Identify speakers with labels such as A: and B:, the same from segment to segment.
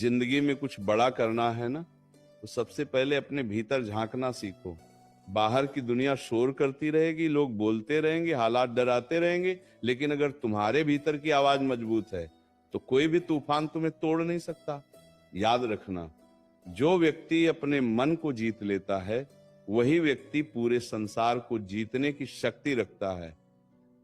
A: जिंदगी में कुछ बड़ा करना है ना, तो सबसे पहले अपने भीतर झांकना सीखो। बाहर की दुनिया शोर करती रहेगी, लोग बोलते रहेंगे, हालात डराते रहेंगे, लेकिन अगर तुम्हारे भीतर की आवाज मजबूत है तो कोई भी तूफान तुम्हें तोड़ नहीं सकता। याद रखना, जो व्यक्ति अपने मन को जीत लेता है वही व्यक्ति पूरे संसार को जीतने की शक्ति रखता है।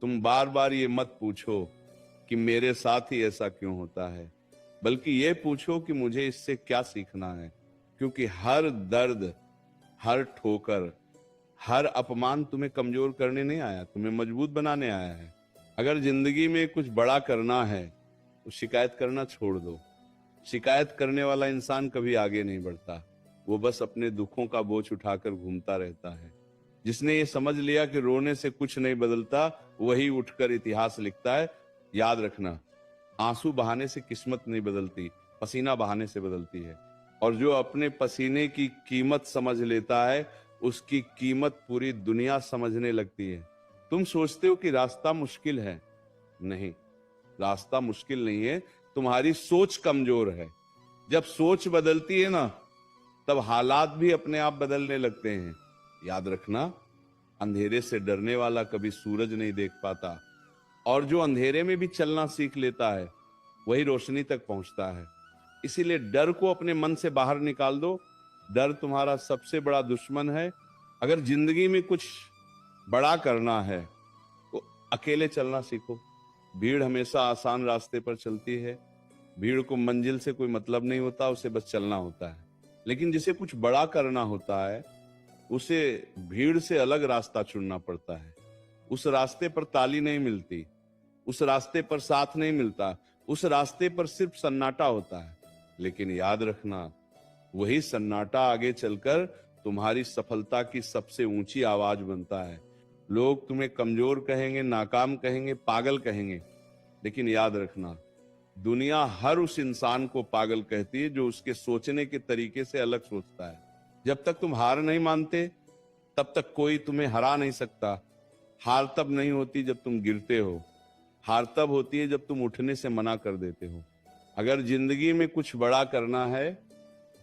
A: तुम बार बार ये मत पूछो कि मेरे साथ ही ऐसा क्यों होता है, बल्कि ये पूछो कि मुझे इससे क्या सीखना है। क्योंकि हर दर्द, हर ठोकर, हर अपमान तुम्हें कमजोर करने नहीं आया, तुम्हें मजबूत बनाने आया है। अगर जिंदगी में कुछ बड़ा करना है तो शिकायत करना छोड़ दो। शिकायत करने वाला इंसान कभी आगे नहीं बढ़ता, वो बस अपने दुखों का बोझ उठाकर घूमता रहता है। जिसने ये समझ लिया कि रोने से कुछ नहीं बदलता, वही उठकर इतिहास लिखता है। याद रखना, आंसू बहाने से किस्मत नहीं बदलती, पसीना बहाने से बदलती है। और जो अपने पसीने की कीमत समझ लेता है, उसकी कीमत पूरी दुनिया समझने लगती है। तुम सोचते हो कि रास्ता मुश्किल है, नहीं, रास्ता मुश्किल नहीं है, तुम्हारी सोच कमजोर है। जब सोच बदलती है ना, तब हालात भी अपने आप बदलने लगते हैं। याद रखना, अंधेरे से डरने वाला कभी सूरज नहीं देख पाता, और जो अंधेरे में भी चलना सीख लेता है वही रोशनी तक पहुंचता है। इसीलिए डर को अपने मन से बाहर निकाल दो। डर तुम्हारा सबसे बड़ा दुश्मन है। अगर जिंदगी में कुछ बड़ा करना है तो अकेले चलना सीखो। भीड़ हमेशा आसान रास्ते पर चलती है। भीड़ को मंजिल से कोई मतलब नहीं होता, उसे बस चलना होता है। लेकिन जिसे कुछ बड़ा करना होता है, उसे भीड़ से अलग रास्ता चुनना पड़ता है। उस रास्ते पर ताली नहीं मिलती, उस रास्ते पर साथ नहीं मिलता, उस रास्ते पर सिर्फ सन्नाटा होता है। लेकिन याद रखना, वही सन्नाटा आगे चलकर तुम्हारी सफलता की सबसे ऊंची आवाज बनता है। लोग तुम्हें कमजोर कहेंगे, नाकाम कहेंगे, पागल कहेंगे, लेकिन याद रखना, दुनिया हर उस इंसान को पागल कहती है जो उसके सोचने के तरीके से अलग सोचता है। जब तक तुम हार नहीं मानते, तब तक कोई तुम्हें हरा नहीं सकता। हार तब नहीं होती जब तुम गिरते हो, हार तब होती है जब तुम उठने से मना कर देते हो। अगर जिंदगी में कुछ बड़ा करना है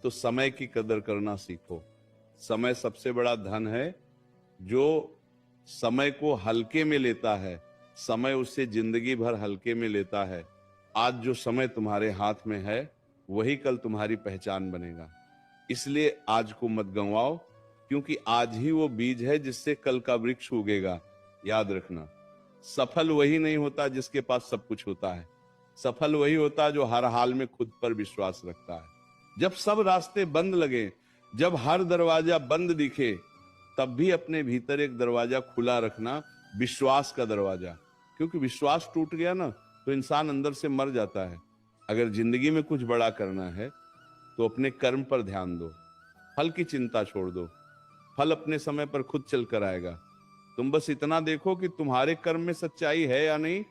A: तो समय की कदर करना सीखो। समय सबसे बड़ा धन है। जो समय को हल्के में लेता है, समय उससे जिंदगी भर हल्के में लेता है। आज जो समय तुम्हारे हाथ में है, वही कल तुम्हारी पहचान बनेगा। इसलिए आज को मत गंवाओ, क्योंकि आज ही वो बीज है जिससे कल का वृक्ष उगेगा। याद रखना, सफल वही नहीं होता जिसके पास सब कुछ होता है। सफल वही होता है जो हर हाल में खुद पर विश्वास रखता है। जब सब रास्ते बंद लगे, जब हर दरवाजा बंद दिखे, तब भी अपने भीतर एक दरवाजा खुला रखना, विश्वास का दरवाजा। क्योंकि विश्वास टूट गया ना, तो इंसान अंदर से मर जाता है। अगर जिंदगी में कुछ बड़ा करना है तो अपने कर्म पर ध्यान दो, फल की चिंता छोड़ दो। फल अपने समय पर खुद चल कर आएगा। तुम बस इतना देखो कि तुम्हारे कर्म में सच्चाई है या नहीं,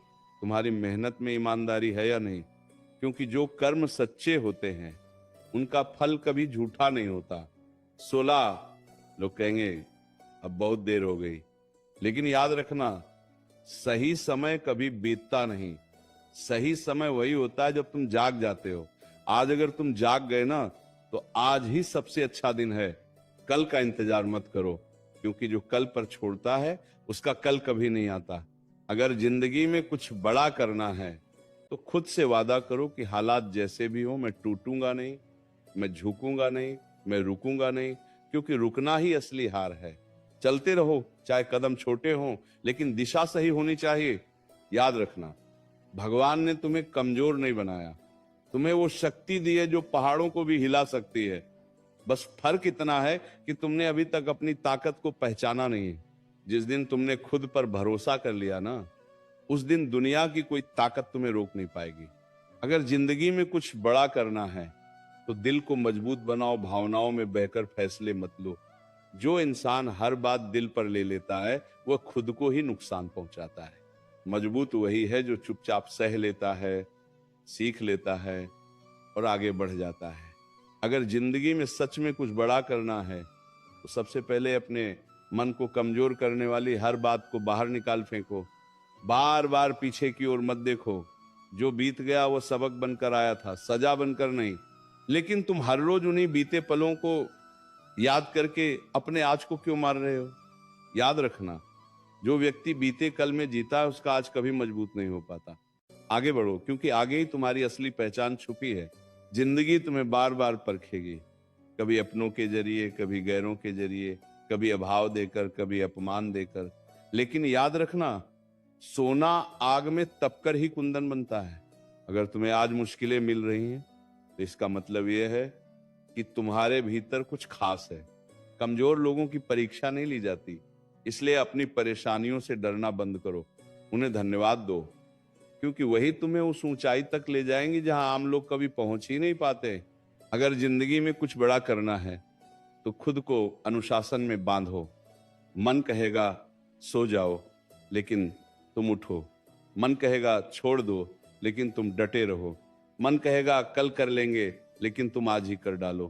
A: तुम्हारी मेहनत में ईमानदारी है या नहीं। क्योंकि जो कर्म सच्चे होते हैं, उनका फल कभी झूठा नहीं होता। 16 लोग कहेंगे अब बहुत देर हो गई, लेकिन याद रखना, सही समय कभी बीतता नहीं। सही समय वही होता है जब तुम जाग जाते हो। आज अगर तुम जाग गए ना, तो आज ही सबसे अच्छा दिन है। कल का इंतजार मत करो, क्योंकि जो कल पर छोड़ता है उसका कल कभी नहीं आता। अगर जिंदगी में कुछ बड़ा करना है तो खुद से वादा करो कि हालात जैसे भी हो, मैं टूटूंगा नहीं, मैं झुकूंगा नहीं, मैं रुकूंगा नहीं। क्योंकि रुकना ही असली हार है। चलते रहो, चाहे कदम छोटे हों, लेकिन दिशा सही होनी चाहिए। याद रखना, भगवान ने तुम्हें कमजोर नहीं बनाया, तुम्हें वो शक्ति दी है जो पहाड़ों को भी हिला सकती है। बस फर्क इतना है कि तुमने अभी तक अपनी ताकत को पहचाना नहीं है। जिस दिन तुमने खुद पर भरोसा कर लिया ना, उस दिन दुनिया की कोई ताकत तुम्हें रोक नहीं पाएगी। अगर जिंदगी में कुछ बड़ा करना है तो दिल को मजबूत बनाओ, भावनाओं में बहकर फैसले मत लो। जो इंसान हर बात दिल पर ले लेता है, वह खुद को ही नुकसान पहुंचाता है। मजबूत वही है जो चुपचाप सह लेता है, सीख लेता है और आगे बढ़ जाता है। अगर जिंदगी में सच में कुछ बड़ा करना है तो सबसे पहले अपने मन को कमजोर करने वाली हर बात को बाहर निकाल फेंको। बार बार पीछे की ओर मत देखो। जो बीत गया वो सबक बनकर आया था, सजा बनकर नहीं। लेकिन तुम हर रोज उन्हीं बीते पलों को याद करके अपने आज को क्यों मार रहे हो? याद रखना, जो व्यक्ति बीते कल में जीता है उसका आज कभी मजबूत नहीं हो पाता। आगे बढ़ो, क्योंकि आगे ही तुम्हारी असली पहचान छुपी है। जिंदगी तुम्हें बार बार परखेगी, कभी अपनों के जरिए, कभी गैरों के जरिए, कभी अभाव देकर, कभी अपमान देकर। लेकिन याद रखना, सोना आग में तपकर ही कुंदन बनता है। अगर तुम्हें आज मुश्किलें मिल रही हैं तो इसका मतलब यह है कि तुम्हारे भीतर कुछ खास है। कमजोर लोगों की परीक्षा नहीं ली जाती, इसलिए अपनी परेशानियों से डरना बंद करो, उन्हें धन्यवाद दो, क्योंकि वही तुम्हें उस ऊंचाई तक ले जाएंगी जहां आम लोग कभी पहुंच ही नहीं पाते। अगर जिंदगी में कुछ बड़ा करना है तो खुद को अनुशासन में बांधो। मन कहेगा सो जाओ, लेकिन तुम उठो। मन कहेगा छोड़ दो, लेकिन तुम डटे रहो। मन कहेगा कल कर लेंगे, लेकिन तुम आज ही कर डालो।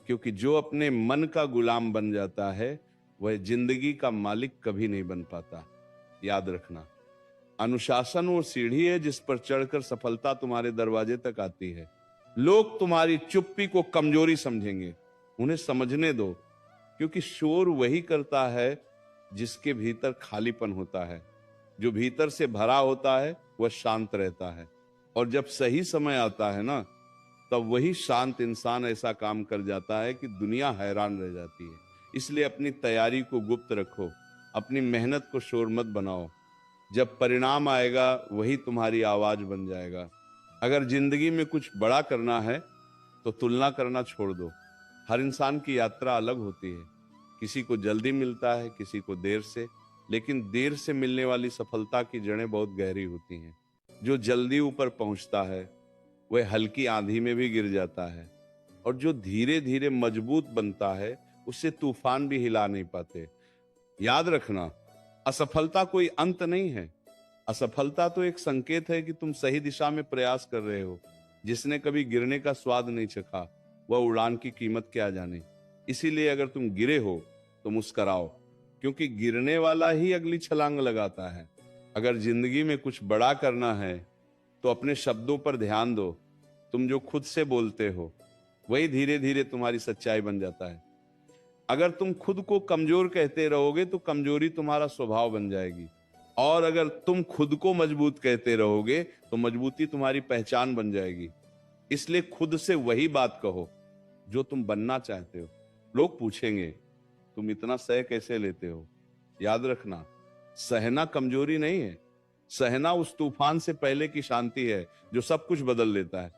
A: क्योंकि जो अपने मन का गुलाम बन जाता है वह जिंदगी का मालिक कभी नहीं बन पाता। याद रखना, अनुशासन वो सीढ़ी है जिस पर चढ़कर सफलता तुम्हारे दरवाजे तक आती है। लोग तुम्हारी चुप्पी को कमजोरी समझेंगे, उन्हें समझने दो, क्योंकि शोर वही करता है जिसके भीतर खालीपन होता है। जो भीतर से भरा होता है वह शांत रहता है, और जब सही समय आता है ना, तब वही शांत इंसान ऐसा काम कर जाता है कि दुनिया हैरान रह जाती है। इसलिए अपनी तैयारी को गुप्त रखो, अपनी मेहनत को शोर मत बनाओ। जब परिणाम आएगा वही तुम्हारी आवाज बन जाएगा। अगर जिंदगी में कुछ बड़ा करना है तो तुलना करना छोड़ दो। हर इंसान की यात्रा अलग होती है, किसी को जल्दी मिलता है, किसी को देर से, लेकिन देर से मिलने वाली सफलता की जड़ें बहुत गहरी होती हैं। जो जल्दी ऊपर पहुंचता है वह हल्की आंधी में भी गिर जाता है, और जो धीरे धीरे मजबूत बनता है उसे तूफान भी हिला नहीं पाते। याद रखना, असफलता कोई अंत नहीं है। असफलता तो एक संकेत है कि तुम सही दिशा में प्रयास कर रहे हो। जिसने कभी गिरने का स्वाद नहीं चखा वह उड़ान की कीमत क्या जाने। इसीलिए अगर तुम गिरे हो तो मुस्कराओ, क्योंकि गिरने वाला ही अगली छलांग लगाता है। अगर जिंदगी में कुछ बड़ा करना है तो अपने शब्दों पर ध्यान दो। तुम जो खुद से बोलते हो वही धीरे धीरे तुम्हारी सच्चाई बन जाता है। अगर तुम खुद को कमजोर कहते रहोगे तो कमजोरी तुम्हारा स्वभाव बन जाएगी, और अगर तुम खुद को मजबूत कहते रहोगे तो मजबूती तुम्हारी पहचान बन जाएगी। इसलिए खुद से वही बात कहो जो तुम बनना चाहते हो। लोग पूछेंगे तुम इतना सह कैसे लेते हो? याद रखना, सहना कमजोरी नहीं है। सहना उस तूफान से पहले की शांति है जो सब कुछ बदल देता है।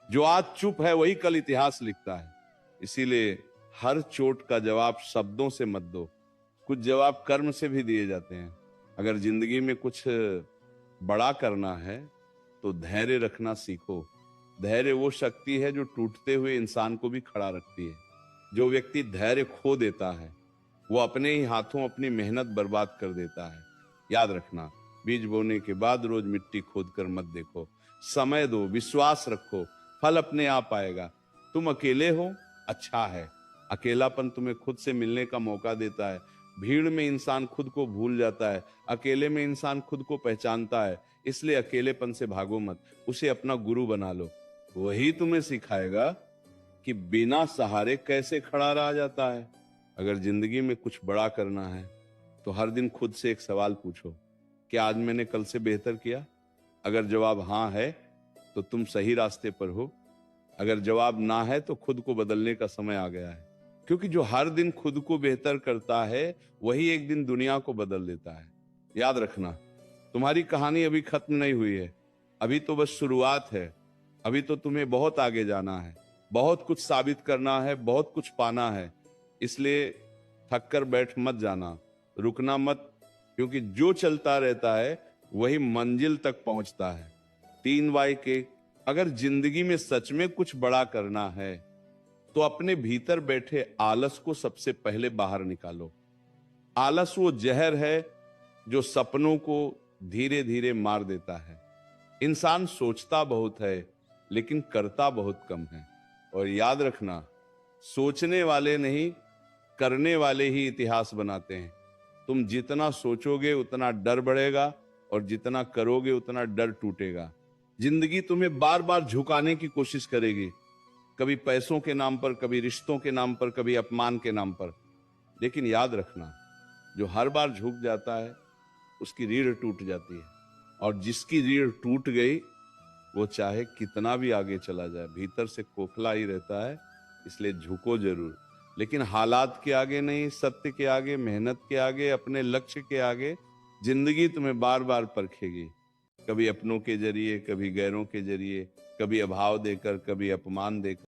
A: जो आज चुप है वही कल इतिहास लिखता है। इसीलिए हर चोट का जवाब शब्दों से मत दो, कुछ जवाब कर्म से भी दिए जाते हैं। अगर जिंदगी में कुछ बड़ा करना है तो धैर्य रखना सीखो। धैर्य वो शक्ति है जो टूटते हुए इंसान को भी खड़ा रखती है। जो व्यक्ति धैर्य खो देता है वो अपने ही हाथों अपनी मेहनत बर्बाद कर देता है। याद रखना, बीज बोने के बाद रोज मिट्टी खोद कर मत देखो। समय दो, विश्वास रखो, फल अपने आप आएगा। तुम अकेले हो, अच्छा है। अकेलापन तुम्हें खुद से मिलने का मौका देता है। भीड़ में इंसान खुद को भूल जाता है, अकेले में इंसान खुद को पहचानता है। इसलिए अकेलेपन से भागो मत, उसे अपना गुरु बना लो। वही तुम्हें सिखाएगा कि बिना सहारे कैसे खड़ा रहा जाता है। अगर जिंदगी में कुछ बड़ा करना है तो हर दिन खुद से एक सवाल पूछो, क्या आज मैंने कल से बेहतर किया? अगर जवाब हाँ है तो तुम सही रास्ते पर हो। अगर जवाब ना है तो खुद को बदलने का समय आ गया है, क्योंकि जो हर दिन खुद को बेहतर करता है वही एक दिन दुनिया को बदल देता है। याद रखना, तुम्हारी कहानी अभी खत्म नहीं हुई है, अभी तो बस शुरुआत है। अभी तो तुम्हें बहुत आगे जाना है, बहुत कुछ साबित करना है, बहुत कुछ पाना है। इसलिए थक कर बैठ मत जाना, रुकना मत, क्योंकि जो चलता रहता है वही मंजिल तक पहुंचता है। 3 के अगर जिंदगी में सच में कुछ बड़ा करना है तो अपने भीतर बैठे आलस को सबसे पहले बाहर निकालो। आलस वो जहर है जो सपनों को धीरे धीरे मार देता है। इंसान सोचता बहुत है लेकिन करता बहुत कम है। और याद रखना, सोचने वाले नहीं, करने वाले ही इतिहास बनाते हैं। तुम जितना सोचोगे उतना डर बढ़ेगा, और जितना करोगे उतना डर टूटेगा। जिंदगी तुम्हें बार बार झुकाने की कोशिश करेगी, कभी पैसों के नाम पर, कभी रिश्तों के नाम पर, कभी अपमान के नाम पर। लेकिन याद रखना, जो हर बार झुक जाता है उसकी रीढ़ टूट जाती है, और जिसकी रीढ़ टूट गई वो चाहे कितना भी आगे चला जाए भीतर से खोखला ही रहता है। इसलिए झुको जरूर, लेकिन हालात के आगे नहीं, सत्य के आगे, मेहनत के आगे, अपने लक्ष्य के आगे। जिंदगी तुम्हें बार बार परखेगी, कभी अपनों के जरिए, कभी गैरों के जरिए, कभी अभाव देकर, कभी अपमान देकर।